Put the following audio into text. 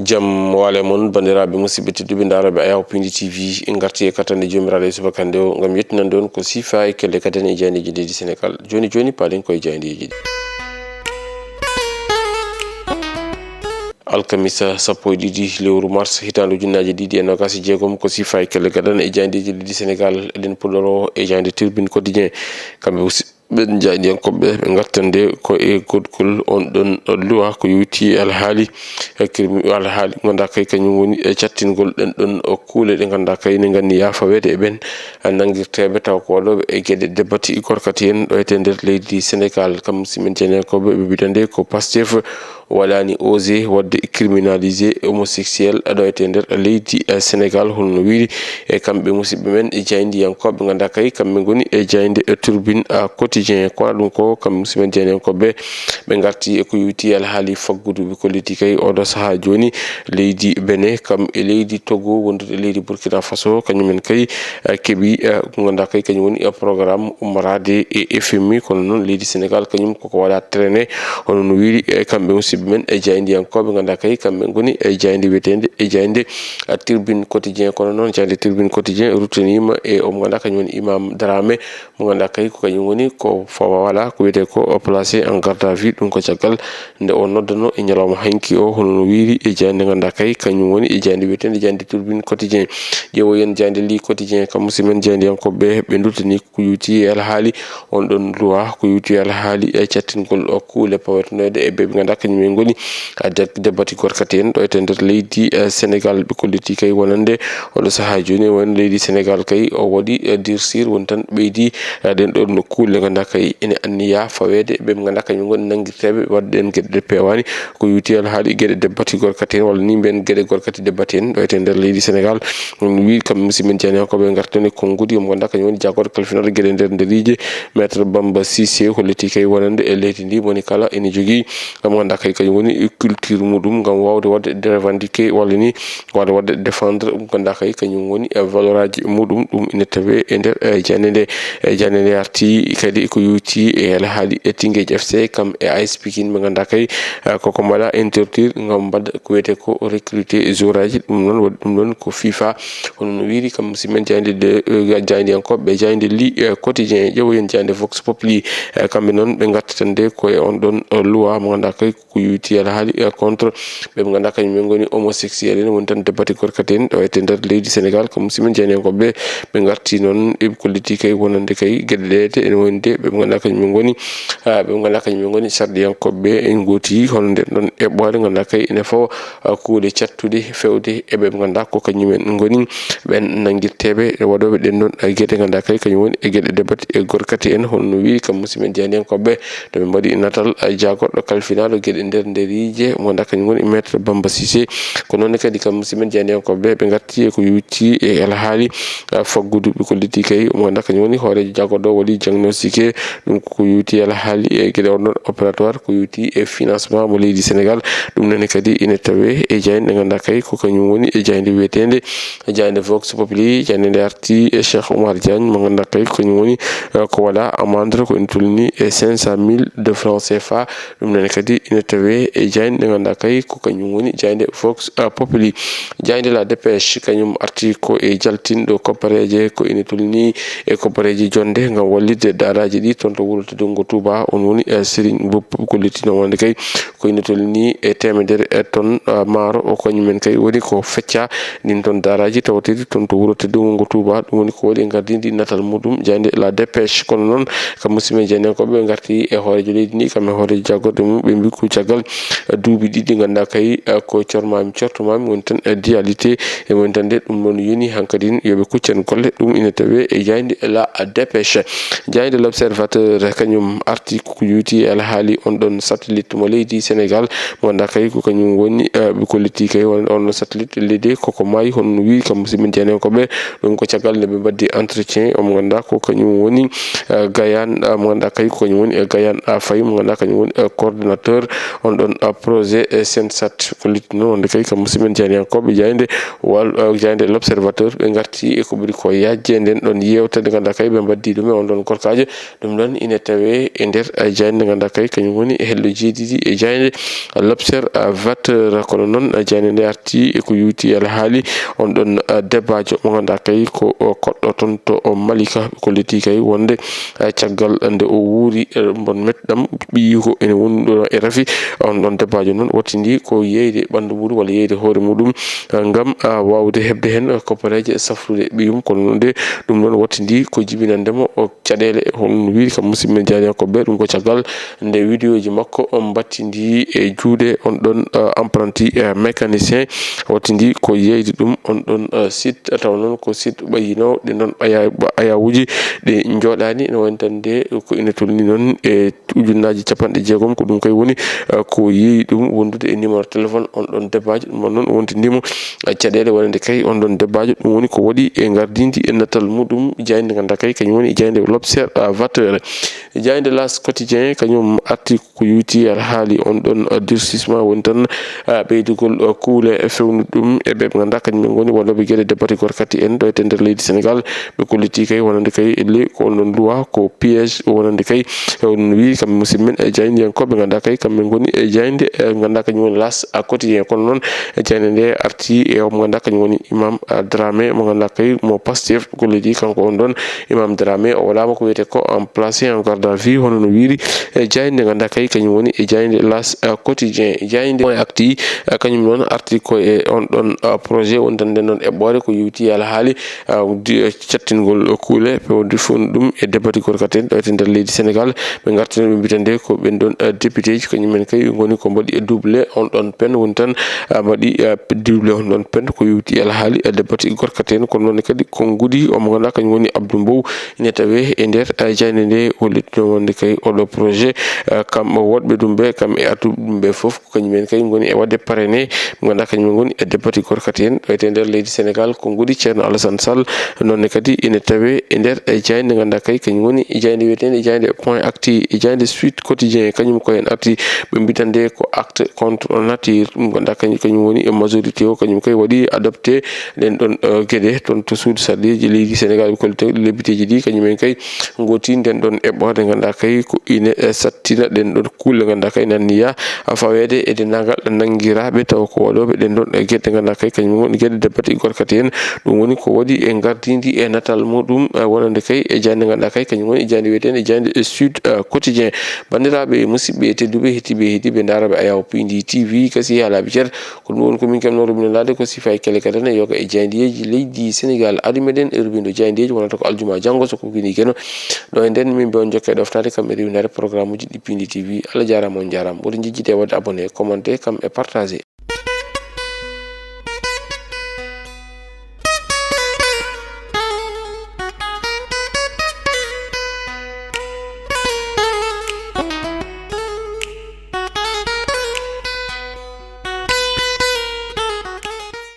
jam wale mon bandiraɓe musidɓe tedduɓe daraɓe Ayaw Pindi TV garti e katande jomiraɗo e subakande o gam yettinande on ko sifa e kelle kaden e jaydeji leydi Sénégal joni palen koye jaydeji ɗi. alkamisa sappo e ɗiɗi lewru mars hitande ujunnaje ɗiɗi e nogas e jeegom ko sifa e kelle gadan e jaydeji leydi Sénégal eɗen puɗɗoro e jayde Tribune Quotidien kamɓe ɓen jaydiyankoɓe ɓe gattande ko e goɗgol on ɗon luwa ko yewti alhaali alhaali ganda kay kañum woni e cattingol ɗen ɗon kuule ɗe ganda kay ne ganni yafawede e ɓen nanguirteɓe taw ko waɗoɓe e gueɗe debati gorkati en ɗo ete nder leydi Sénégal kam simen jaydiyankoɓe ɓe mbitande ko Pastef waɗani osé wadde criminalisé homosexuel ɗo ete nder leydi Sénégal holno wiiri e kamɓe musidɓe men e jaydiyankoɓe ganda kay kamɓe goni e jayde Tribune Quotidien ko ɗum ko kamɓe musidɓe men jaydiyankoɓe ɓe garti e ko yewti alhaali faggudu ko leydi kay oɗo saaha joni leydi Benin kam e leydi Togo wondude leydi Burkina Faso kañumen kay keeɓi ko ganda kay kañum woni programme ummarade e FMI kono noon leydi Sénégal kañum koko waɗa traîné hono no wiiri e kamɓe musidɓe men e jaydiyankoɓe ganda kay kamɓe goni e jayde wiyetede e jayde Tribune Quotidien kono noon jayde Tribune Quotidien rutanima e omo ganda kañum woni Imam Dramé mo ganda kay ko kañum woni ko fawa wala ko wiyete ko placé en garde à vue ɗum ko caggal nde o noddano e ñalawma hanki o hono no wiiri e jayde ganda kay kañum woni e jayde wiyetede jayde Tribune Quotidien ƴeewoyen jayde Li Quotidien kam musidɓe men jaydiyankoɓe ɓe dutani ko yewti e alhaali on ɗon loi ko yewti alhaali e cattingol kuule pawetenoyde e ɓe ganda kañum goni debati gorkati en ɗo ete nder leydi Sénégal ɓe kolliti kay wonande oɗo saaha joni won leydi Sénégal kay o waɗi durcir won tan ɓeydi ɗen ɗon kuule ganda kay ene anniya fawede ɓe ganda kañum goni nanguirteɓe wadde en gueɗe ɗe pewani ko yewti alhaali gueɗe debati gorkati en walla ni mbiyen gueɗe gorkati debati en ɗo ete nder leydi Sénégal on wi kamɓe musidɓe men jaydiyankoɓe gartani konngudi omo ganda kañum woni jaggoɗo kalfinaɗo gueɗe nder nderije maître Bamba Cissé holliti kay wonande e leydi ndi moni kala ene jogui gam ganda kay kañum woni culture muɗum gam wawde wadde revendiquer walla ni wawde wadde défendre ganda kay kañum woni valeur aji muɗum ɗum ine tawe e nder jande nde arti kadi ko yewti e alhaali e Tinguédji FC kam e AS Pikine ɓe ganda kay koko mbaɗa interdire gam mbadda ko wiyete ko recruter joueur aji ɗum noon waɗi ɗum ɗon ko FIFA hono no wiiri kam musidɓe men jaydiyankoɓe jayde Li Quotidien ƴeewoyen jayde Vox Populi kamɓe noon ɓe gartatande koye on ɗon loi mo ganda kay ko yewti alhaali contre ɓe ganda kañum goni homosexuel en woni tan debati gorkati en ɗo ete nder leydi Sénégal kam musidɓe men jaydiyankoɓe ɓe garti noon eɓe kolliti kay wonande kay gueɗe ɗe ene wonde ɓe ganda kañum goni sardiyankoɓe en gooti hono nden ɗon eɓɓode ganda kay ene fawa kuuɗe cattude fewde eɓe ganda ko kañumen goni ɓen nanguirteɓe waɗoɓe ɗen ɗon gueɗe ganda kay kañum woni e gueɗe debati e gorkati en hono no wiiri kam musidɓe men jaydiyankoɓe to ɓe mbaɗi natal jaggoɗɗo kalfinaɗo gueɗe nder nderije mo ganda kañum woni maître Bamba Cissé ko noon kadi kam musidɓe men jaydiyankoɓe ɓe garti e ko yewti e alhaali faggudu ɓe kolliti kay mo ganda kañum woni hoorejo jaggoɗo waɗi diagnostiqué ɗum ko yewti alhaali e gueɗe on ɗon opératoire ko yewti e financement mo leydi Sénégal ɗum nene kadi ine tawe e jayde nde ganda kay ko kañum woni e jayde wiyetede jayde Vox Populi jayde nde arti e Cheikh Oumar Diagne mo ganda kay ko kañum woni ko waɗa amende ko ene tolni e 500 000 de francs CFA ɗum nene kadi ine tawe e jayde nde ganda kay ko kañum woni jayde Vox Populi jayde La Dépêche kañum arti ko e jaltinɗo koppareje ko ine tolni e koppareje jonde gam wallide daaraji ɗi toon to wuuro Teddungo Touba on woni Serigne Mboup kollitino wonde kay ko ine tolni e temedere tonne maaro o kañumen kay woni ko fecca ɗin toon daaraji tawatedi toon to wuuro Teddungo Touba ɗum woni ko waɗi gardidi natal muɗum jayde La Dépêche kono noon kam musidɓe jaydiyankoɓe ɓe garti e hoorejo leydi ndi kam e hoorejo jaggoɗo mum ɓe mbi ko caggal duuɓi ɗiɗi ganda kay ko cortomami woni tan dualité e woni tan de ɗum noon yoni hankkadin yoɓe kuccen golle ɗum ine tawe e jayde La Dépêche jayde L'Observateur kañum arti ko yewti alhaali on ɗon satellite mo leydi Sénégal mo ganda kay ko kañum woni ɓe kolliti kay on ɗon satellite leydi koko maayi hono no wiiri kam musidɓe men jaydiyankoɓe ɗum ko caggal nde ɓe mbaddi entretien omo ganda ko kañum woni Gayane mo ganda kay ko kañum woni Gayane Faye mo ganda kañum woni coordinateur on ɗon projet Sensat ko littuno wonde kay kam musidɓe janiyankoɓe jayde jayde l'observateur ɓe garti e ko ɓuri ko yajje nden ɗon yewtade ganduɗa kay ɓe mbaddi ɗum e on ɗon korkajo ɗum ɗon ina tawe e nder jayde ganduɗa kay kañum woni hello jeeɗiɗi e jayde l'observateur kono noon jayde nde arti e ko yuti alhaali on ɗon débatjo mo ganduɗa kay ko koɗɗo toon to Malika ko leti kay wonde caggal nde o wuuri bon metɗam ɓiyi ko ene woni ɗo e rafi on ɗon débatjo noon wattidi ko yeyde ɓandu muɗum walla yeyde hoore muɗum ngam wawde hebde hen koppareje safrude ɓiyum kono noon de ɗum ɗon wattidi ko jibinandemo caɗele hono wiiri kam musidɓe janiyankoɓe ɗum ko caggal nde vidéo ji makko on battidi e juuɗe on ɗon apprenti mécanicien wattidi ko yeyde ɗum on ɗon site taw noon ko site ɓayino ɗe ɗon ayawuji ɗe jooɗani no woni tan de ko ina tolni noon e ujunnaji 60 ko ɗum kay woni ko yeeyi ɗum wondude e numéro téléphone on ɗon débatjo ɗum noon wontindimo caɗele wonande kay on ɗon débatjo ɗum woni ko waɗi e gardidi e natal muɗum jayde ganduɗa kay kañum woni jayde l'observateur jayde L'As quotidien kañum arti ko yuti alhaali on ɗon durcissement woni tan ɓeydugol kuule fewnude ɗum e ɓe ganduɗa kañumen goni walloɓe gueɗe débatte gorkati en ɗo e nder leydi Sénégal ɓe kolliti kay wonande kay le ko on loi ko piège wonande kay on wi kamɓe musidɓe men e jaydiyankoɓe ganduɗa kay kamɓe goni e jayde ganduɗa kañum woni L'As quotidien kono noon jayde nde arti e mo ganduɗa kañum woni Imam Dramé mo ganduɗa kay mo Pastef kolliti kanko on ɗon Imam Dramé o waɗama ko wiyete ko en placé en garde à vue hono no wiiri e jayde ganduɗa kay kañum woni e jayde L'As quotidien jayde acti kañum noon arti ko e on ɗon projet woni tan nden noon eɓɓore ko yewti alhaali cattingol kuule pewde fewnu ɗum e débatte gorkati en ɗo e nder leydi Sénégal ɓe gartino ɓe mbitande ko ɓen ɗon député ji kañumen kay goni ko mbaɗi e doublé on ɗon peine woni tan mbaɗi doublé on ɗon peine ko yewti alhaali débatte gorkati en kono noon kadi ko gudi omo ganduɗa kañum woni Abdou Mbow ine tawe e nder jayde nde hollitino wonde kay oɗo projet kamɓe woɗɓe ɗum ɓe kamɓe e artuɓe ɗum ɓe foof kañumen kay goni e wadde parrainé mo ganduɗa kañumen goni e débatte gorkati en ɗo e nder leydi Sénégal ko gudi ceerno Alassane Sall nonne kadi ine tawe e nder jayde ganduɗa kay kañum woni jayde wiyetede jayde point acti jayde Sud Quotidien kañum ko hen arti ɓe mbitande ko acte contre nature ɗum ganduɗa kañum woni e majorité o kañum kay waɗi adopté ɗen ɗon gueɗe toon to suudu sarɗiji leydi Sénégal kollite lebiteji ɗi kañumen kay goti nden ɗon eɓɓorde ganduɗa kay ko ine sattina ɗen ɗon kulle ganduɗa kay nanniya fawede e dendagal nanguiraɓe taw ko waɗoɓe ɗen ɗon gueɗe ganduɗa kay kañum woni gueɗe débatte gorkati en ɗum woni ko waɗi e gardidi e natal muɗum wonande kay e jayde ganduɗa kay kañum woni jayde wiyetede e jayde Sud Quotidien bandiraɓe musidɓe tedduɓe hettiɓe heeɗiɓe daraɓe Ayaw Pindi TV kasi haalaɓe ceer ko ɗum woni komin kemno rubinolade ko sifa e kele kadan e yoga e jaydiyeji leydi Sénégal adi meɗen e rubindo jaydiyeji wonata ko aljuma janggo so ko kini keno ɗo e nden min ɓe on jokke ɗoftade kam e rewinare programme uji ɗi Pindi TV Allah jarama on jarama ɓoɗo jejjide wadde abonné commenté kam e partagé